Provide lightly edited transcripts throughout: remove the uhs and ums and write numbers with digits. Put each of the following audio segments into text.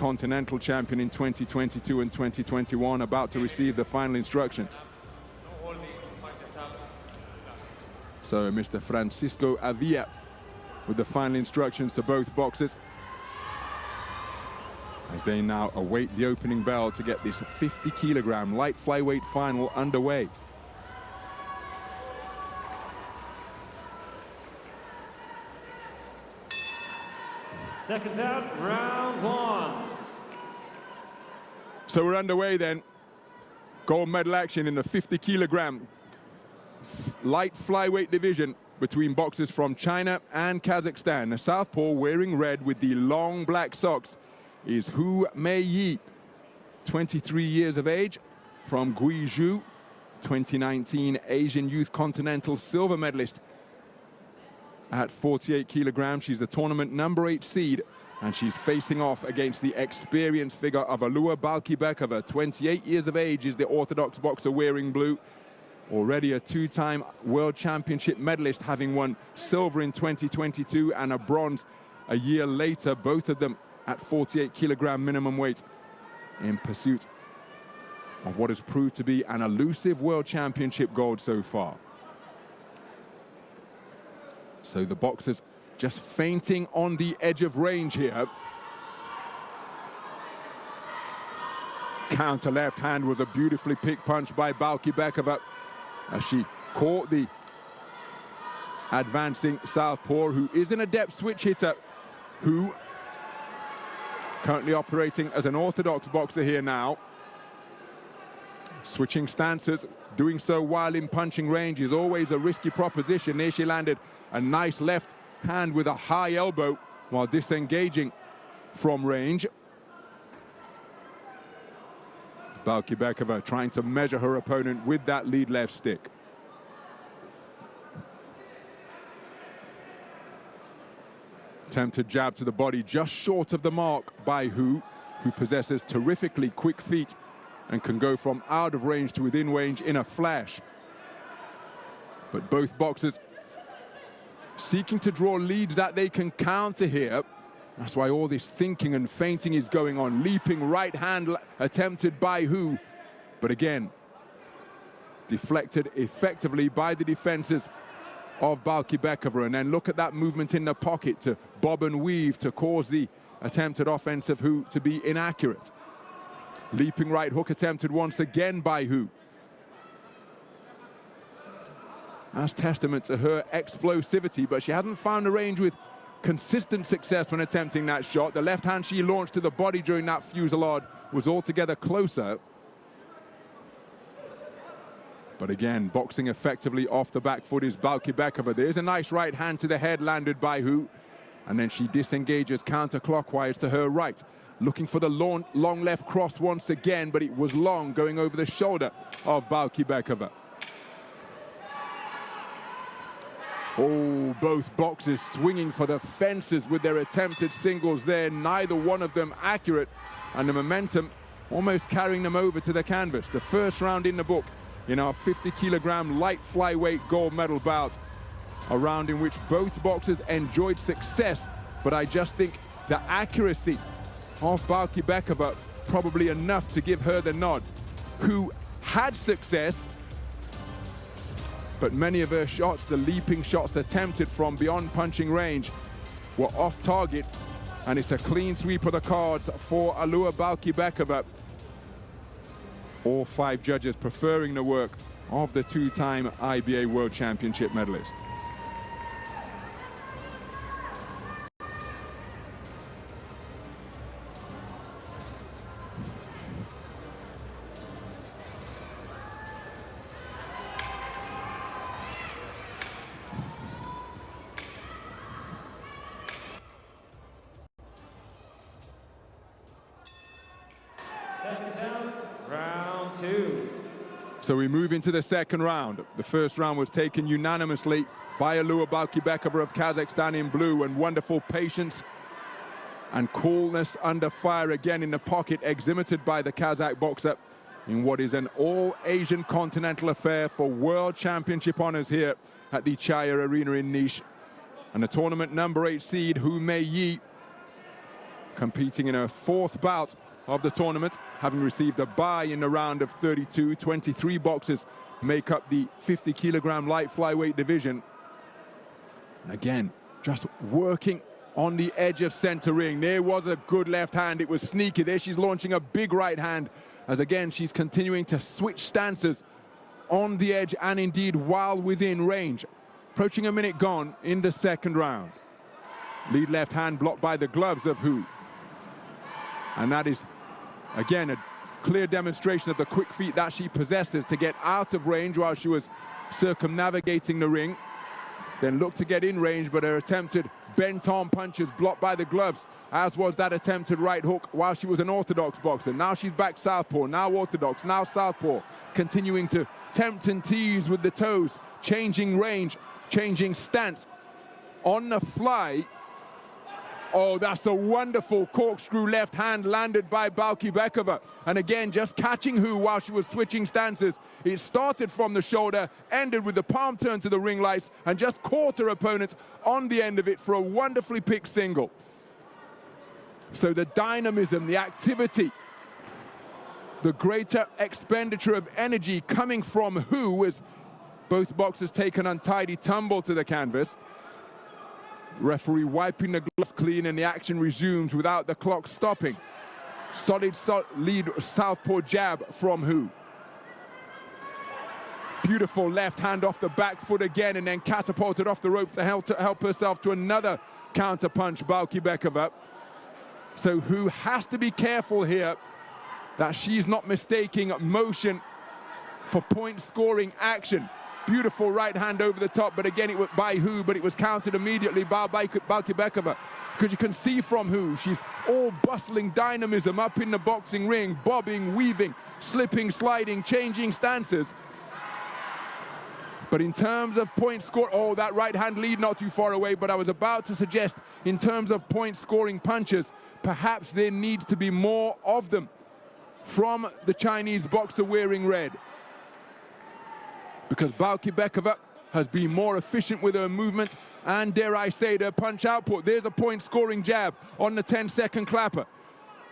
continental champion in 2022 and 2021, about to receive the final instructions. So Mr. Francisco Avia with the final instructions to both boxers, as they now await the opening bell to get this 50-kilogram light flyweight final underway. Seconds out, round one. So we're underway then. Gold medal action in the 50-kilogram light flyweight division between boxers from China and Kazakhstan. The southpaw wearing red with the long black socks is Meiyi, 23 years of age, from Guizhou, 2019 Asian Youth Continental silver medalist. At 48 kilograms, she's the tournament #8 seed, and she's facing off against the experienced figure of Alua Balqibekova. 28 years of age is the orthodox boxer wearing blue. Already a two-time World Championship medalist, having won silver in 2022 and a bronze a year later, both of them at 48 kilogram minimum weight, in pursuit of what has proved to be an elusive World Championship gold so far. So the boxers just feinting on the edge of range here. Counter left hand was a beautifully picked punch by Balqibekova, as she caught the advancing southpaw, who is an adept switch hitter, who currently operating as an orthodox boxer here now. Switching stances, doing so while in punching range is always a risky proposition. There she landed a nice left hand with a high elbow while disengaging from range. Balqibekova trying to measure her opponent with that lead left stick. Attempted jab to the body, just short of the mark by who possesses terrifically quick feet and can go from out of range to within range in a flash. But both boxers seeking to draw leads that they can counter here. That's why all this thinking and feinting is going on. Leaping right hand attempted by who, but again, deflected effectively by the defenses of Balqibekova. And then look at that movement in the pocket to bob and weave to cause the attempted offense of who to be inaccurate. Leaping right hook attempted once again by who. That's testament to her explosivity, but she hasn't found a range with consistent success when attempting that shot. The left hand she launched to the body during that fusillade was altogether closer. But again, boxing effectively off the back foot is Balqibekova. There's a nice right hand to the head landed by who, and then she disengages counterclockwise to her right, looking for the long left cross once again, but it was long, going over the shoulder of Balqibekova. Oh, both boxers swinging for the fences with their attempted singles there, neither one of them accurate, and the momentum almost carrying them over to the canvas. The first round in the book in our 50-kilogram light flyweight gold medal bout, a round in which both boxers enjoyed success, but I just think the accuracy of Balqibekova probably enough to give her the nod. Who had success, but many of her shots, the leaping shots attempted from beyond punching range, were off target, and it's a clean sweep of the cards for Alua Balqibekova. All 5 judges preferring the work of the two-time IBA World Championship medalist. Round 2. So we move into the second round. The first round was taken unanimously by Alua Balqibekova of Kazakhstan in blue, and wonderful patience and coolness under fire again in the pocket exhibited by the Kazakh boxer in what is an all-Asian continental affair for World Championship honors here at the Chaya Arena in Niš. And the tournament #8 seed Meiyi competing in her fourth bout of the tournament, having received a bye in the round of 32. 23 boxers make up the 50 kilogram light flyweight division. And again, just working on the edge of center ring. There was a good left hand. It was sneaky. There she's launching a big right hand, as again she's continuing to switch stances on the edge and indeed while within range. Approaching a minute gone in the second round. Lead left hand blocked by the gloves of Hu. And that is, again, a clear demonstration of the quick feet that she possesses to get out of range while she was circumnavigating the ring. Then looked to get in range, but her attempted bent-arm punches blocked by the gloves, as was that attempted right hook while she was an orthodox boxer. Now she's back southpaw, now orthodox, now southpaw, continuing to tempt and tease with the toes, changing range, changing stance. On the fly, oh, that's a wonderful corkscrew left hand landed by Balqybekova. And again, just catching Hu while she was switching stances. It started from the shoulder, ended with the palm turn to the ring lights, and just caught her opponent on the end of it for a wonderfully picked single. So the dynamism, the activity, the greater expenditure of energy coming from Hu as both boxers take an untidy tumble to the canvas. Referee wiping the gloves clean and the action resumes without the clock stopping. Solid lead southpaw jab from Hu. Beautiful left hand off the back foot again and then catapulted off the ropes to help herself to another counter punch, Balqybekova. So Hu has to be careful here that she's not mistaking motion for point scoring action. Beautiful right hand over the top, but again it was by Hu, but it was countered immediately by Balqybekova. Because you can see from Hu, she's all bustling dynamism up in the boxing ring, bobbing, weaving, slipping, sliding, changing stances. But in terms of point score, oh, that right hand lead not too far away, but I was about to suggest in terms of point scoring punches, perhaps there needs to be more of them from the Chinese boxer wearing red. Because Balqybekova has been more efficient with her movement and, dare I say, her punch output. There's a point-scoring jab on the 10-second clapper.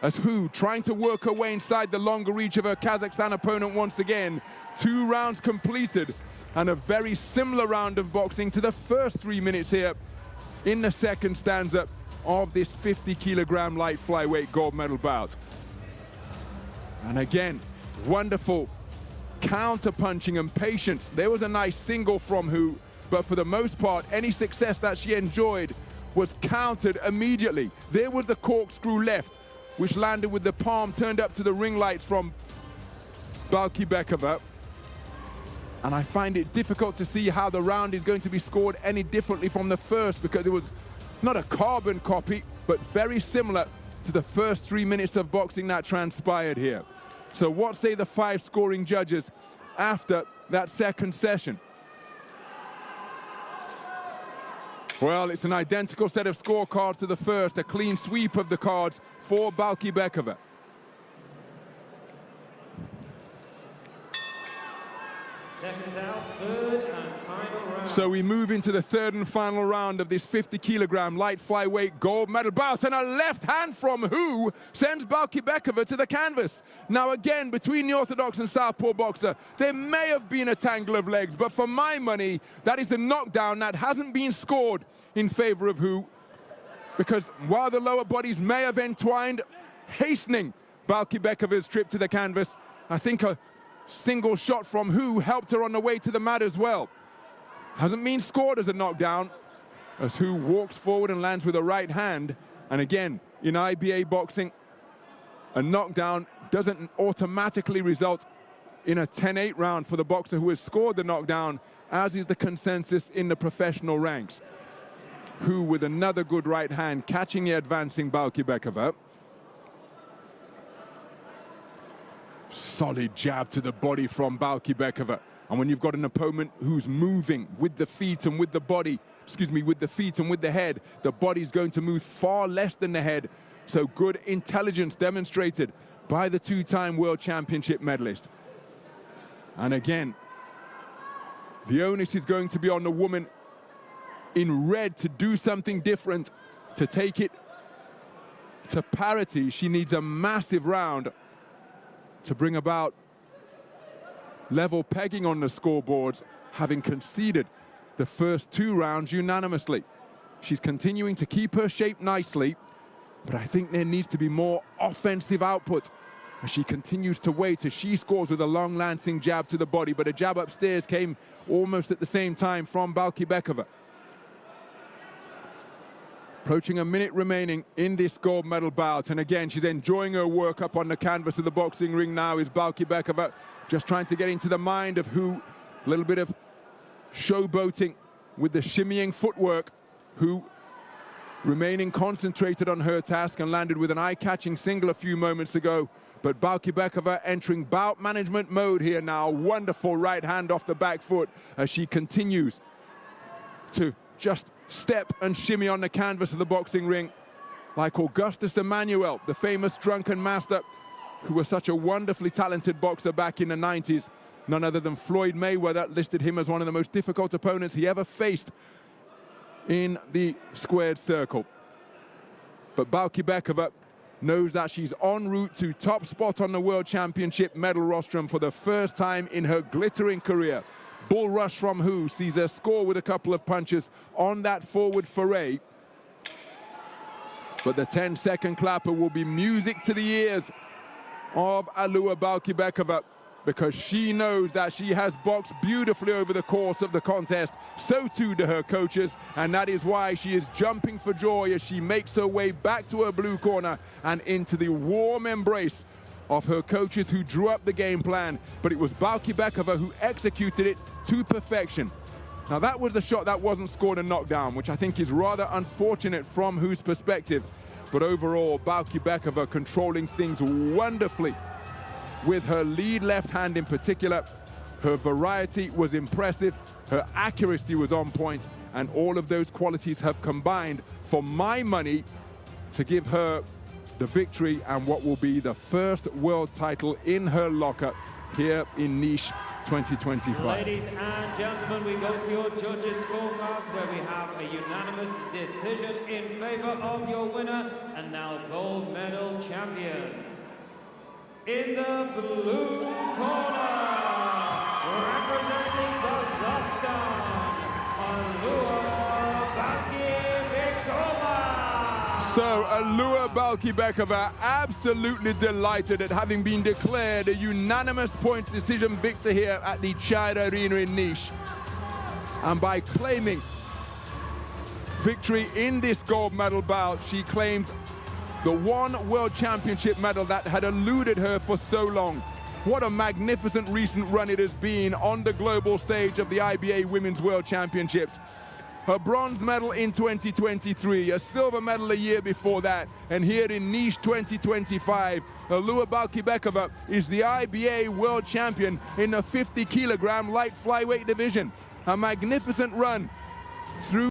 As Hu trying to work her way inside the longer reach of her Kazakhstan opponent once again. 2 rounds completed and a very similar round of boxing to the first 3 minutes here in the second stanza of this 50 kilogram light flyweight gold medal bout. And again, wonderful counter-punching and patience. There was a nice single from Hu, but for the most part, any success that she enjoyed was countered immediately. There was the corkscrew left, which landed with the palm turned up to the ring lights from Balqybekova. And I find it difficult to see how the round is going to be scored any differently from the first, because it was not a carbon copy, but very similar to the first 3 minutes of boxing that transpired here. So what say the 5 scoring judges after that second session? Well, it's an identical set of scorecards to the first, a clean sweep of the cards for Balqybekova. Seconds out, third and final round. So we move into the third and final round of this 50 kilogram light flyweight gold medal bout, and a left hand from Hu sends Balqybekova to the canvas. Now again, between the orthodox and southpaw boxer, there may have been a tangle of legs, but for my money, that is a knockdown that hasn't been scored in favor of Hu, because while the lower bodies may have entwined, hastening Balqybekova's trip to the canvas, I think a single shot from Hu helped her on the way to the mat as well. Hasn't been scored as a knockdown, as Hu walks forward and lands with a right hand. And again, in IBA boxing, a knockdown doesn't automatically result in a 10-8 round for the boxer who has scored the knockdown, as is the consensus in the professional ranks. Hu with another good right hand, catching the advancing Balqybekova. Solid jab to the body from Balqybekova. And when you've got an opponent who's moving with the feet and with the body, with the feet and with the head, the body's going to move far less than the head. So good intelligence demonstrated by the 2-time World Championship medalist. And again, the onus is going to be on the woman in red to do something different, to take it to parity. She needs a massive round to bring about level pegging on the scoreboards, having conceded the first 2 rounds unanimously. She's continuing to keep her shape nicely, but I think there needs to be more offensive output as she continues to wait as she scores with a long lancing jab to the body, but a jab upstairs came almost at the same time from Balqybekova. Approaching a minute remaining in this gold medal bout, and again she's enjoying her work up on the canvas of the boxing ring now. Is Balqybekova just trying to get into the mind of who, a little bit of showboating with the shimmying footwork, who remaining concentrated on her task and landed with an eye-catching single a few moments ago. But Balqybekova entering bout management mode here now. Wonderful right hand off the back foot as she continues to just step and shimmy on the canvas of the boxing ring like Augustus Emmanuel, the famous drunken master who was such a wonderfully talented boxer back in the 90s. None other than Floyd Mayweather listed him as one of the most difficult opponents he ever faced in the squared circle. But Balqybekova knows that she's en route to top spot on the World Championship medal rostrum for the first time in her glittering career. Bull rush from who sees her score with a couple of punches on that forward foray. But the 10-second clapper will be music to the ears of Alua Balqybekova, because she knows that she has boxed beautifully over the course of the contest. So too do her coaches, and that is why she is jumping for joy as she makes her way back to her blue corner and into the warm embrace of her coaches who drew up the game plan. But it was Balqybekova who executed it to perfection. Now that was the shot that wasn't scored a knockdown, which I think is rather unfortunate from whose perspective. But overall, Balqybekova controlling things wonderfully with her lead left hand in particular. Her variety was impressive, her accuracy was on point, and all of those qualities have combined, for my money, to give her the victory and what will be the first world title in her locker here in Nice 2025. Ladies and gentlemen, we go to your judges' scorecards where we have a unanimous decision in favor of your winner and now gold medal champion. In the blue corner, representing Kazakhstan, Alua Balqybekova. So Alua Balqybekova absolutely delighted at having been declared a unanimous point decision victor here at the CHN Arena in Nice. And by claiming victory in this gold medal bout, she claims the one World Championship medal that had eluded her for so long. What a magnificent recent run it has been on the global stage of the IBA Women's World Championships. Her bronze medal in 2023, a silver medal a year before that, and here in Nice 2025, Alua Balqybekova is the IBA World Champion in the 50-kilogram light flyweight division. A magnificent run through